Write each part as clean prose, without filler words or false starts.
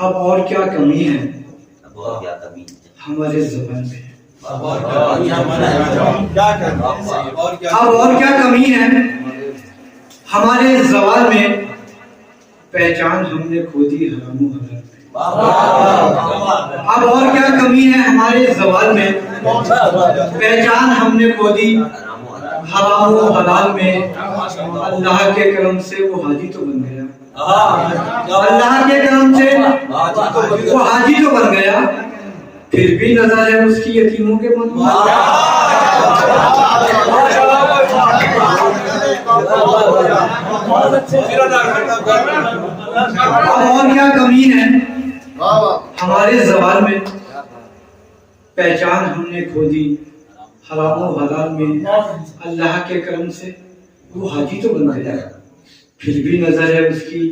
अब और क्या कमी है अब और क्या कमी हमारे ज़बान में, अब और क्या कमी है हमारे ज़बान में। पहचान हमने खो दी हरामो हलाल में। अब और क्या कमी है हमारे ज़बान में, पहचान हमने खो दी हरामो हलाल में। अल्लाह के करम से वो हाजी तो बन गया, अल्लाह के करम से वो हाजी तो बन गया, फिर भी नजर है उसकी यतीमों के मन में। और क्या कमी है हमारे ज़बान में, पहचान हमने खो दी हराम व हलाल में। अल्लाह के करम से वो हाजी तो बन गया, फिर भी नजर है उसकी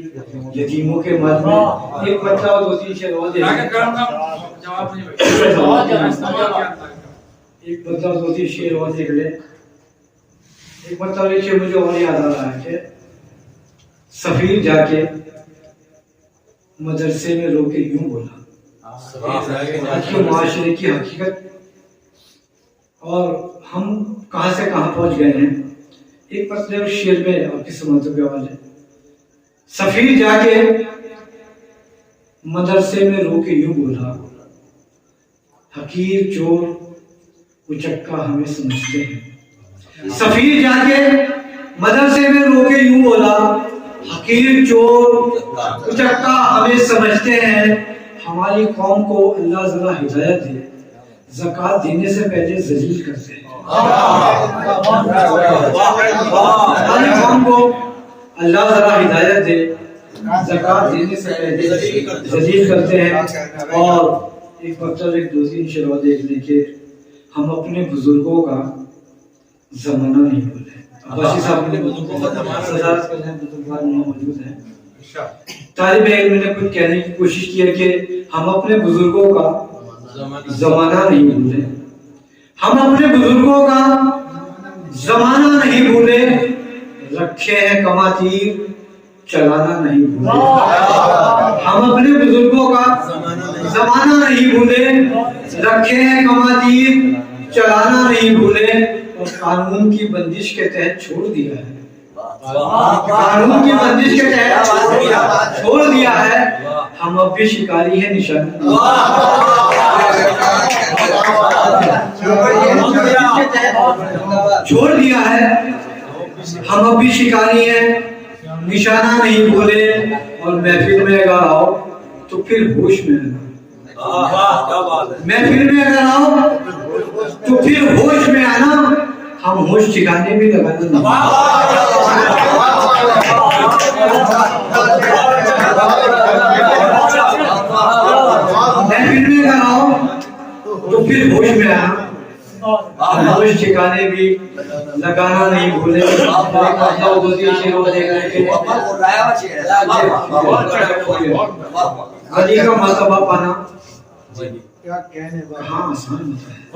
यतीमों के मन में। एक बच्चा और 2-3 शेर और दे, एक बच्चा 2-3 शेर और देख ले। एक बच्चा नीचे मुझे और याद आ रहा है कि सफीर जाके मदरसे में रोके यूं बोला, आज के माशरे की हकीकत और हम कहां से कहां पहुंच गए हैं। एक पतले उस शेर में आपकी समझ के वाले, सफीर जाके मदरसे में रोके यूं बोला, हकीर चोर उचक्का हमें समझते हैं। सफीर जाके मदरसे में रोके यूं बोला, हकीर चोर उचक्का हमें समझते हैं। हमारी कौम को अल्लाह जरा हिदायत दे, ज़कात देने से पहले जलील करते हैं। हमारी कौम को अल्लाह जरा हिदायत दे, ज़कात देने से पहले जलील करते हैं। और एक मतलब एक 2-3 शेर देख लेके, हम अपने बुजुर्गों का जमाना नहीं भूले। अब्बासी साहब ने बुजुर्गों का जमाना मौजूद है। तालिब इल्म ने कुछ कहने की कोशिश की है कि हम अपने बुजुर्गों का जमाना नहीं भूले, हम अपने बुजुर्गों का जमाना नहीं भूले, रखे हैं कमातीर चलाना नहीं भूले। हम अपने बुजुर्गों का जमाना नहीं भूले, रखे हैं कमातीर चलाना नहीं भूले, और कानून की बंदिश के तहत छोड़ दिया है, कानून की बंदिश के तहत छोड़ दिया है। हम अब भी शिकारी है निशान, छोड़ दिया है। हम अब भी शिकारी है, निशाना नहीं भूले, और महफिल में अगर आओ तो फिर होश में आना। महफिल में अगर आओ तो फिर होश में आना, हम होश ठिकाने भी लगाना। महफिल में अगर आओ तो फिर होश में आना, होश ठिकाने भी लगाना नहीं भूले। वली का मर्तबा पाना कहाँ आसान होता है,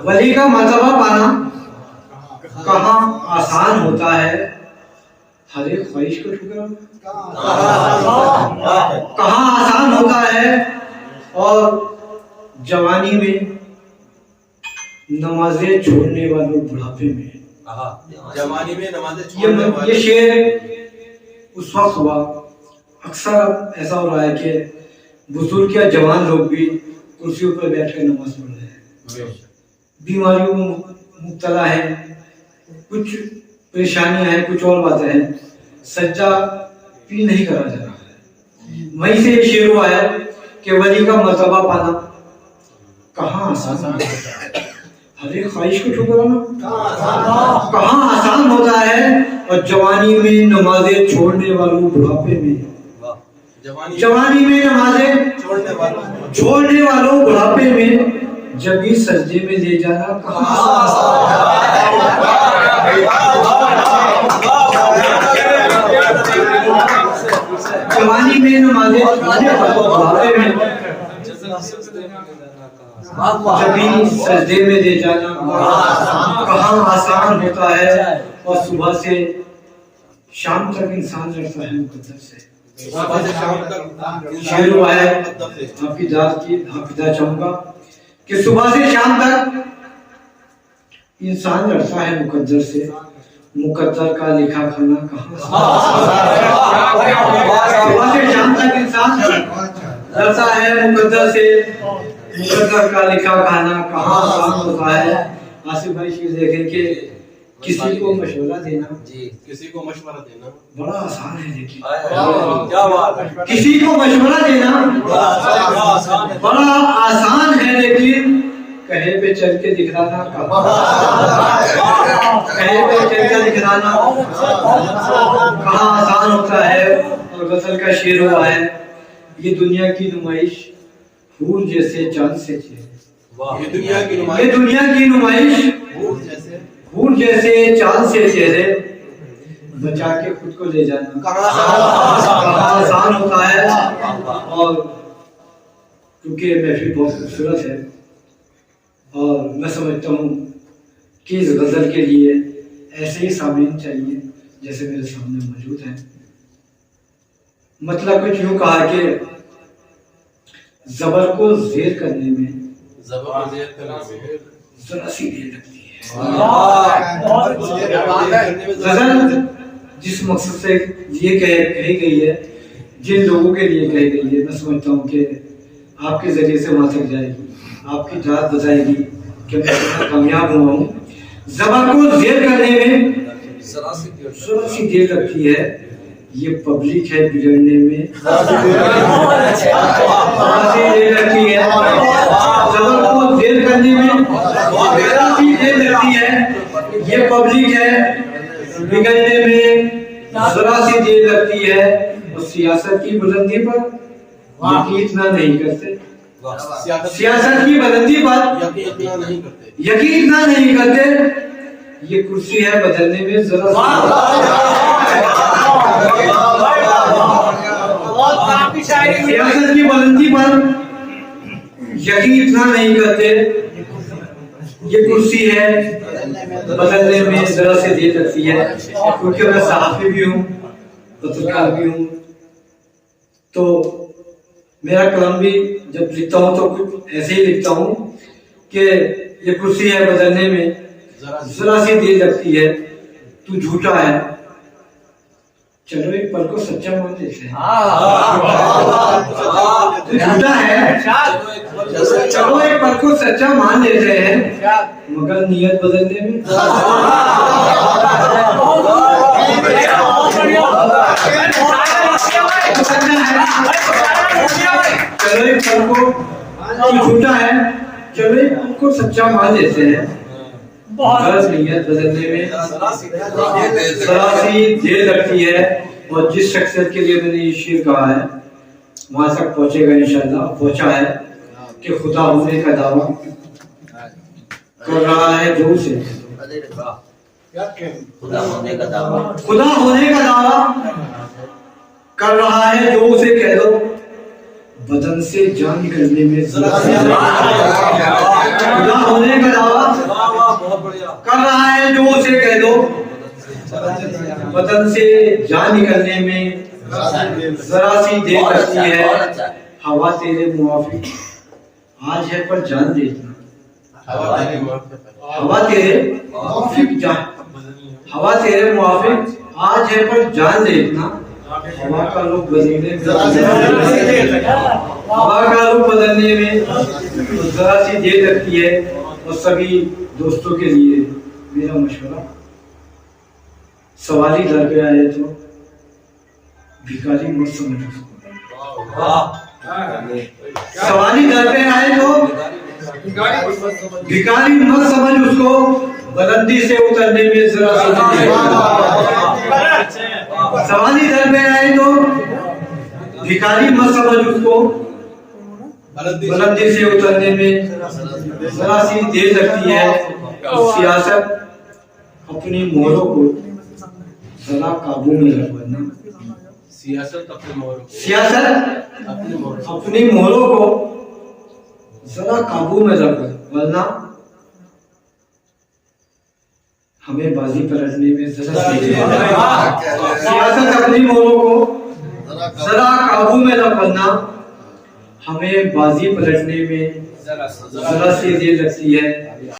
वली का मर्तबा पाना कहाँ आसान होता है। हर एक ख्वाहिश को ठुकराना कहाँ आसान होता है। और जवानी में नमाजें छोड़ने वालों बुढ़ापे में, जवानी में नमाजें ये शेर उस वक्त हुआ। अक्सर ऐसा हो रहा है कि बुजुर्ग या जवान लोग भी कुर्सियों पर बैठकर नमाज पढ़ रहे हैं, बीमारियों में मुब्तला है, कुछ परेशानियां हैं, कुछ और बातें हैं, सज्जा भी नहीं करा जा रहा है। वहीं से ये शेर हुआ है कि वली का मर्तबा पाना कहाँ आसान, हर एक ख्वाहिश को ठुकराना कहाँ आसान होता है। और जवानी में नमाजें छोड़ने वालों बुढ़ापे में, जवानी में नमाजें छोड़ने वालों बुढ़ापे में, जब ही सजदे में ले जाना कहाँ जवानी में नमाजें छोड़ने वालों बुढ़ापे में, जब ही सजदे में ले जाना कहाँ आसान होता है। और सुबह से शाम तक इंसान लड़ता है मुकद्दर से, सुबह से शाम तक शेर हुआ है, आपकी जात की हाफिजा चाहूंगा कि सुबह से शाम तक इंसान लड़ता है मुकद्दर से, मुकद्दर का लिखा खाना कहाँ सुबह से शाम तक इंसान लड़ता है मुकद्दर से, मुकद्दर का लिखा खाना कहाँ आसान होता है। आसिफ भाई शेर देखें कि किसी को मशवरा देना, किसी को मशवरा देना बड़ा आसान है। देखिए क्या बात है, किसी को मशवरा देना बड़ा आसान है, लेकिन कहे पे चल के दिखलाना कहे पे चल के दिखलाना कहाँ आसान होता है। और गजल का शेर हुआ है, ये दुनिया की नुमाइश फूल जैसे चांद से चेहरे, ये दुनिया की ये दुनिया की नुमाइश फूल जैसे चांद से चेहरे, बचा के खुद को ले जाना कहाँ आसान होता है। और क्योंकि महफिल बहुत खूबसूरत है और मैं समझता हूँ कि इस गजल के लिए ऐसे ही सामीन चाहिए जैसे मेरे सामने मौजूद हैं। मतलब कुछ यूं कहा कि जबर को जेर करने में जरा सी देर लगती है। गजल जिस मकसद से ये कही गई है, जिन लोगों के लिए कही गई है, मैं समझता हूँ कि आपके जरिए से वहां तक जाएगी, आपकी जात बताएगी कि मैं कितना कामयाब हुआ हूँ। जबर को जेर करने में जरा सी देर लगती है, ये पब्लिक है बिगड़ने में जरा सी देर लगती है। जबर को जेर करने में जरा सी देर लगती है, ये पब्लिक है बिगड़ने में जरा सी देर लगती है। और सियासत की बुलंदी पर यकीन इतना नहीं करते, सियासत की बुलंदी पर यकीन इतना नहीं करते, ये कुर्सी है बदलने में जरा सियासत की बुलंदी पर यकीन इतना नहीं करते, ये कुर्सी है बदलने में जरा से देर लगती है। क्योंकि मैं सहाफी भी हूँ, पत्रकार भी हूँ, तो मेरा कलम भी जब लिखता हूँ तो कुछ ऐसे ही लिखता हूँ कि ये कुर्सी है बदलने में जरा सी देर लगती है, तू झूठा है, चलो एक पल को सच्चा मान लेते हैं। तू झूठा है, चलो एक पल को सच्चा मान लेते हैं, मगर नियत बदलने में चलो एक पल को, तू झूठा है, चलो एक पल को सच्चा मान लेते हैं, मगर नियत बदलने में जरा सी देर लगती है। और जिस शख्सियत के लिए मैंने ये शेर कहा है वहां तक पहुंचेगा इंशाल्लाह, पहुंचा है कि खुदा होने का दावा कर रहा है जो से, खुदा होने का दावा खुदा होने का दावा कर रहा है जो उसे कह दो, बदन से जान निकलने में खुदा होने का दावा कर रहा है जो उसे कह दो, बदन से जान निकलने में जरा सी देर लगती है। हवा तेरे मुआफिक आज है पर जान दे इतना, हवा तेरे मुआफिक हवा तेरे मुआफिक आज है पर जान दे इतना, हवा का रुख बदलने में हवा का रुख बदलने में जरा सी देर लगती है। और सभी दोस्तों के लिए मेरा मशवरा, सवाली दर पे आए तो भिखारी मत समझो, सवाली दर पे आए तो भिखारी मत समझ उसको, बुलंदी से उतरने में जरा सवाली दर पे आए तो भिखारी मत समझ उसको, बुलंदी से उतरने में जरा सी देर लगती है। सियासत अपनी मोहरों को जरा काबू में रखना, सियासत अपनी मोहरों को जरा काबू में रख, वरना हमें बाजी पलटने में जरा सियासत अपनी मोहरों को जरा काबू में न पड़ना हमें बाजी पलटने में जरा सी देर लगती है।